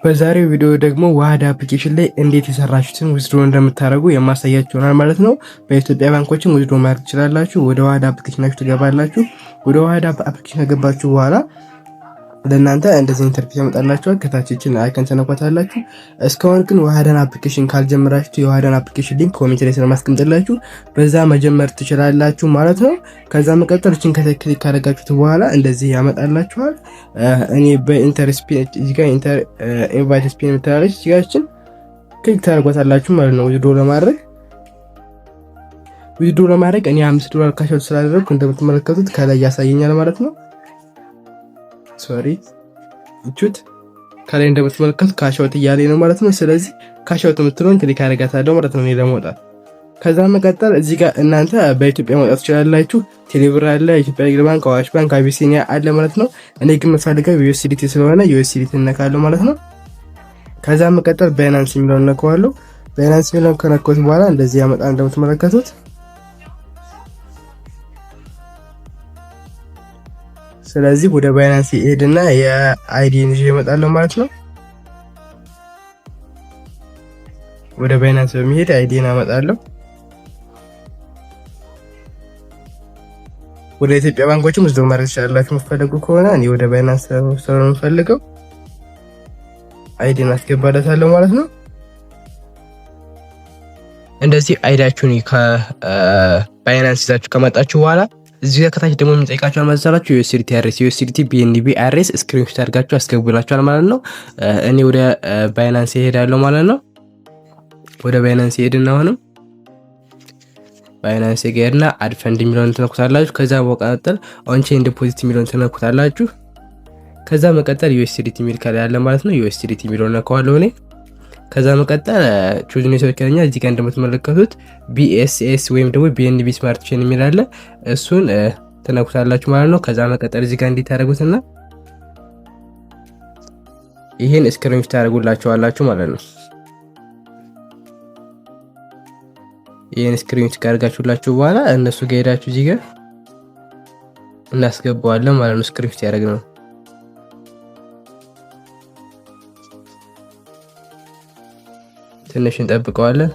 በዛሬው ቪዲዮ ደግሞ ዋህድ አፕሊኬሽን ላይ እንዴት የሰራችሁትን ዊዝድሮ እንደምታደርጉ የማሳያችሁ ይሆናል ማለት ነው። በኢትዮጵያ ባንኮችም ዊዝድሮ ማድረግ ትችላላችሁ። ወደ ዋህድ አፕሊኬሽናችሁ ትገባላችሁ። ወደ ዋህድ አፕሊኬሽን ከገባችሁ በኋላ ለእናንተ እንደዚህ ኢንተርፌስ ያመጣላችኋል። ከታች ይችን አይከን ተነኳታላችሁ። እስካሁን ግን ዋህድን አፕሊኬሽን ካልጀመራችሁ የዋህድን አፕሊኬሽን ሊንክ ኮሜንት ላይ ስለማስቀምጥላችሁ በዛ መጀመር ትችላላችሁ ማለት ነው። ከዛ መቀጠል እችን ክሊክ ካደረጋችሁት በኋላ እንደዚህ ያመጣላችኋል። እኔ በኢንተር ስፒን እዚህ ጋር ኢንተር ኢንቫይት ስፒን የምትላለች እዚህ ጋር እችን ክሊክ ታደርጓታላችሁ ማለት ነው። ዊዝድሮ ለማድረግ እኔ $5 ካሽ አውት ስላደረግኩ እንደምትመለከቱት ከላይ ያሳየኛል ማለት ነው። ሶሪ እቹት ከላይ እንደምትመለከቱት ካሽ አውት እያለኝ ነው ማለት ነው። ስለዚህ ካሽ አውት የምትለውን ክሊክ አደርጋታለሁ ማለት ነው እኔ ለመውጣት። ከዛ መቀጠል እዚህ ጋር እናንተ በኢትዮጵያ መውጣት ትችላላችሁ። ቴሌብር አለ፣ ኢትዮጵያ ንግድ ባንክ፣ አዋሽ ባንክ፣ አቢሲኒያ አለ ማለት ነው። እኔ ግን የምፈልገው USDT ስለሆነ USDT እነካለሁ ማለት ነው። ከዛ መቀጠል ባይናንስ የሚለውን እነካዋለሁ። ባይናንስ የሚለውን ከነካሁት በኋላ እንደዚህ ያመጣ እንደምትመለከቱት። ስለዚህ ወደ ባይናንስ ሄድና የአይዲን ይዤ እመጣለሁ ማለት ነው። ወደ ባይናንስ በመሄድ አይዲን አመጣለሁ። ወደ ኢትዮጵያ ባንኮችም ዊዝድሮ ማድረግ ትችላላችሁ የምትፈልጉ ከሆነ። እኔ ወደ ባይናንስ ስለሆነ የምፈልገው አይዲን አስገባለታለሁ ማለት ነው። እንደዚህ አይዳችሁን ከባይናንስ ይዛችሁ ከመጣችሁ በኋላ እዚህ ጋር ከታች ደግሞ የሚጠይቃችሁ መሰላችሁ USDT RS USDT BNB RS ስክሪንሾት አድርጋችሁ አስገቡላችኋል ማለት ነው። እኔ ወደ ባይናንስ እሄዳለሁ ማለት ነው። ወደ ባይናንስ ሄድና አሁንም ባይናንስ ሄድና አድ ፈንድ የሚለውን ትነኩታላችሁ። ከዛ በመቀጠል ኦን ቼን ዲፖዚት የሚለውን ትነኩታላችሁ። ከዛ መቀጠል USDT የሚል ካለ ያለ ማለት ነው። USDT የሚለውን ነካዋለሁ እኔ። ከዛ መቀጠል ቹዝ ኔትወርክ ያለኛ እዚህ ጋር እንደምትመለከቱት BSS ወይም ደግሞ BNB ስማርት ቼን የሚል አለ። እሱን ተነኩታላችሁ ማለት ነው። ከዛ መቀጠል እዚህ ጋር እንዲታረጉትና ይሄን ስክሪንሾት ታደርጉላችኋላችሁ ማለት ነው። ይሄን ስክሪንሾት ካደረጋችሁላችሁ በኋላ እነሱ ጋር ሄዳችሁ እዚህ ጋር እናስገባዋለን ማለት ነው። ስክሪንሾት ያደረግነው ትንሽ እንጠብቀዋለን።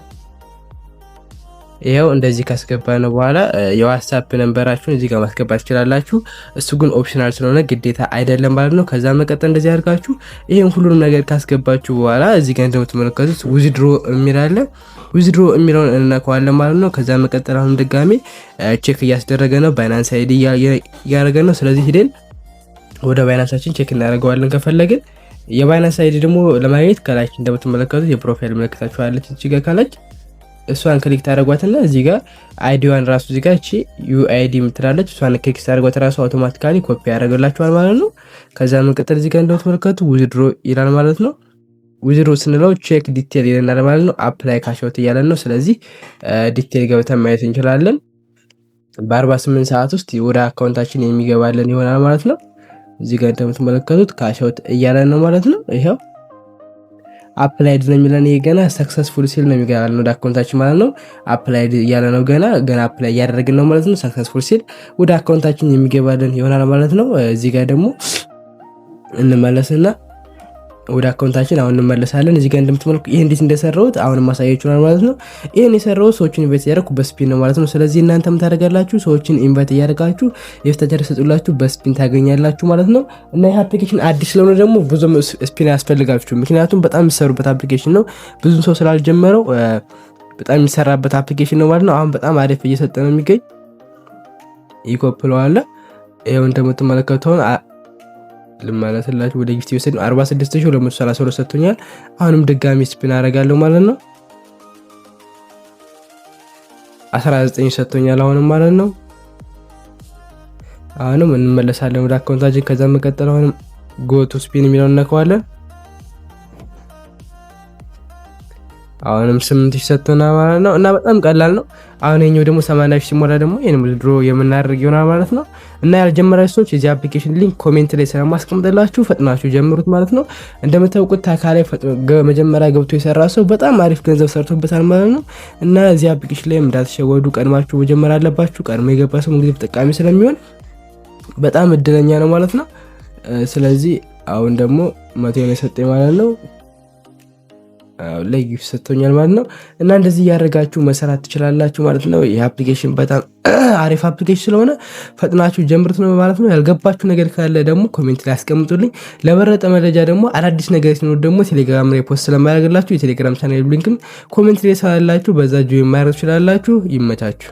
ይሄው እንደዚህ ካስገባነው በኋላ የዋትስአፕ ነምበራችሁን እዚህ ጋር ማስገባት ትችላላችሁ። እሱ ግን ኦፕሽናል ስለሆነ ግዴታ አይደለም ማለት ነው። ከዛ መቀጠል እንደዚህ አድርጋችሁ ይሄን ሁሉንም ነገር ካስገባችሁ በኋላ እዚህ ጋር እንደምትመለከቱት ዊዝድሮ የሚል አለ። ዊዝድሮ የሚለውን እንነካዋለን ማለት ነው። ከዛ መቀጠል አሁን ድጋሜ ቼክ እያስደረገ ነው። ባይናንስ አይዲ እያደረገ ነው። ስለዚህ ሄደን ወደ ባይናንሳችን ቼክ እናደርገዋለን ከፈለግን። የባይናንስ አይዲ ደግሞ ለማግኘት ከላይ እንደምትመለከቱት የፕሮፋይል ምልክታችሁ አለች እዚህ ጋር ካለች እሷን ክሊክ ታደርጓትና እዚህ ጋር አይዲዋን ራሱ እዚህ ጋር እቺ UID የምትላለች እሷን ክሊክ ታደርጓት ራሱ አውቶማቲካሊ ኮፒ ያደርግላችኋል ማለት ነው። ከዛ መንቀጠል እዚህ ጋር እንደምትመለከቱት ዊዝድሮ ይላል ማለት ነው። ዊዝድሮ ስንለው ቼክ ዲቴል ይለናል ማለት ነው። አፕላይ ካሽ አውት እያለን ነው። ስለዚህ ዲቴል ገብተን ማየት እንችላለን። በ48 ሰዓት ውስጥ ወደ አካውንታችን የሚገባልን ይሆናል ማለት ነው። እዚህ ጋር እንደምትመለከቱት ካሽ አውት እያለን ነው ማለት ነው። ይሄው አፕላይድ ነው የሚለን ይሄ ገና ሰክሰስፉል ሲል ነው የሚገባልን ወደ አካውንታችን ማለት ነው። አፕላይድ እያለ ነው ገና አፕላይ እያደረግን ነው ማለት ነው። ሰክሰስፉል ሲል ወደ አካውንታችን የሚገባልን ይሆናል ማለት ነው። እዚህ ጋር ደግሞ እንመለስና ወደ አካውንታችን አሁን እንመለሳለን። እዚህ ጋር እንደምትመለከቱ ይሄ እንዴት እንደሰራሁት አሁን ማሳያችሁናል ማለት ነው። ይሄን የሰራሁት ሰዎችን ኢንቫይት ያደረኩ በስፒን ነው ማለት ነው። ስለዚህ እናንተም ታደርጋላችሁ ሰዎችን ኢንቫይት ያደርጋችሁ የፍታጀር ሰጡላችሁ በስፒን ታገኛላችሁ ማለት ነው። እና ይሄ አፕሊኬሽን አዲስ ስለሆነ ደግሞ ብዙ ስፒን ያስፈልጋችሁ፣ ምክንያቱም በጣም የሚሰሩበት አፕሊኬሽን ነው። ብዙ ሰው ስላልጀመረው በጣም የሚሰራበት አፕሊኬሽን ነው ማለት ነው። አሁን በጣም አሪፍ እየሰጠ ነው የሚገኝ ይኮፕለዋል። ይሄው እንደምትመለከቱት ልማለስላችሁ ወደ ጊፍት ይወሰድ 46232 ሰጥቶኛል። አሁንም ድጋሚ ስፒን አደርጋለሁ ማለት ነው። 19 ሰጥቶኛል አሁንም ማለት ነው። አሁንም እንመለሳለን ወደ አካውንታችን። ከዛ መቀጠል አሁንም ጎ ቱ ስፒን የሚለውን ነካዋለን። አሁንም 8000 ሰጥቶናል ማለት ነው። እና በጣም ቀላል ነው። አሁን የኛው ደግሞ 80000 ሲሞላ ደግሞ ይሄን ዊዝድሮ የምናደርግ ይሆናል ማለት ነው። እና ያልጀመራችሁ ሰዎች የዚህ አፕሊኬሽን ሊንክ ኮሜንት ላይ ስለማስቀምጥላችሁ ፈጥናችሁ ጀምሩት ማለት ነው። እንደምታውቁት ታካላይ መጀመሪያ ገብቶ የሰራ ሰው በጣም አሪፍ ገንዘብ ሰርቶበታል ማለት ነው። እና እዚህ አፕሊኬሽን ላይ እንዳትሸወዱ፣ ቀድማችሁ መጀመር አለባችሁ። ቀድሞ የገባ ሰው እንግዲህ ተጠቃሚ ስለሚሆን በጣም እድለኛ ነው ማለት ነው። ስለዚህ አሁን ደግሞ 100 ነው የሰጠኝ ማለት ነው። አሁን ላይ ጊፍት ሰጥቶኛል ማለት ነው። እና እንደዚህ እያደረጋችሁ መሰራት ትችላላችሁ ማለት ነው። ይህ አፕሊኬሽን በጣም አሪፍ አፕሊኬሽን ስለሆነ ፈጥናችሁ ጀምሩት ነው ማለት ነው። ያልገባችሁ ነገር ካለ ደግሞ ኮሜንት ላይ አስቀምጡልኝ። ለበለጠ መረጃ ደግሞ አዳዲስ ነገር ሲኖር ደግሞ ቴሌግራም ላይ ፖስት ስለማያደርግላችሁ የቴሌግራም ቻናል ሊንክም ኮሜንት ላይ ስላላችሁ በዛ ጆይን ማድረግ ትችላላችሁ። ይመቻችሁ።